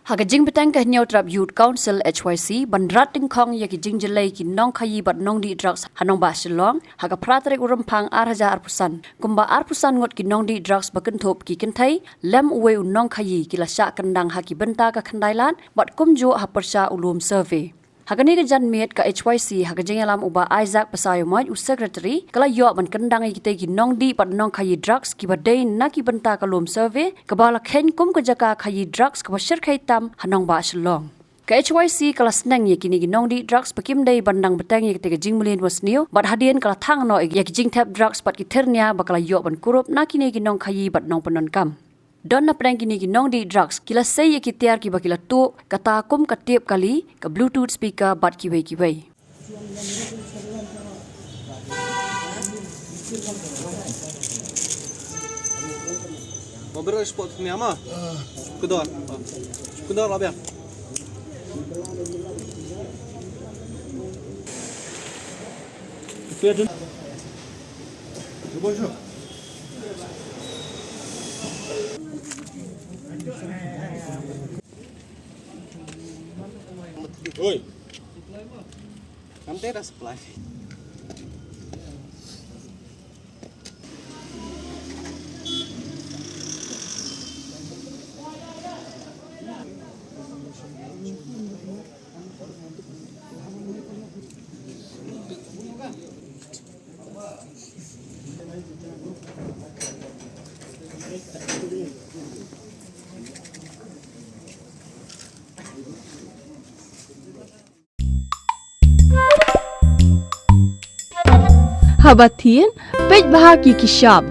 Hagajing betang ka New Trap Youth Council HYC bandrat tingkong ya ki jingjelai ki nong khayi bat Nongdih drugs hanong ba Shillong haga pratrek urumpang 4,000% kumba 4% ngot ki Nongdih drugs bakentop ki kentai lem uwe nong khayi ki la sya Kyndang haki benta ka Khyndailad bat kumjo ha persya ulum survey. Hagani ke jan met ka HYC hagajing alam uba Isaac Pasayomoj secretary kala yo ban Kyndang ki te ki Nongdih bat nong khayi drugs ki badai na ki benta ka lum survey kabala khen kum ka jaka khayi drugs ka bashir khaitam hanong ba Shillong. Ka HYC kala senang ye kini ki Nongdih drugs pakim dai bandang betang ye te ka jing mulin was new bat hadian kala thang no ye ki jing tap drugs pat ki ternia bakala yo ban kurup na kini ki nong khayi bat nong panon kam. Don na prank kini ki Nongdih drugs kila say ye ki tiar ki bakila tu kata kum ka tip kali ka bluetooth speaker bat ki wei Mobil sport ni ama? Kedor. Kedor apa ya? Bonjour. Oi. Kamu dah supply. Habatin, pej bahagi ki shop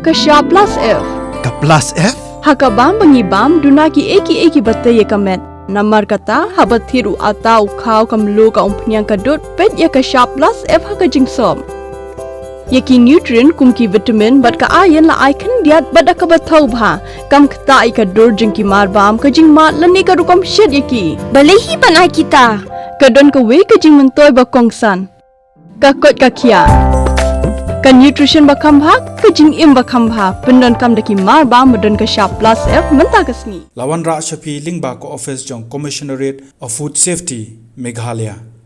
plus F. Ka plus F? Hakabam bangibam dunaki eki batay kamet. Namar kata habatiru atau kau kamlu ka umpnyang kadut pej ya ka shop plus F hakajing som. Yaki nutrient kumki vitamin bat ka ayan la icon diat bat ka batau bha kam kata ai ka dur jing ki marbam ka jing mat lani ka rukam shed yaki. Balehi banai kita. Kadon ka we ka jing mentoy ba kongsan. Ka kot ka kia. Ka nutrition bakam bha ka jing im bakam bha pendon kam daki marba medon ka shop plus F menta kasni Lawan Ra Shafi Lingba ko office jong Commissionerate of Food Safety Meghalaya.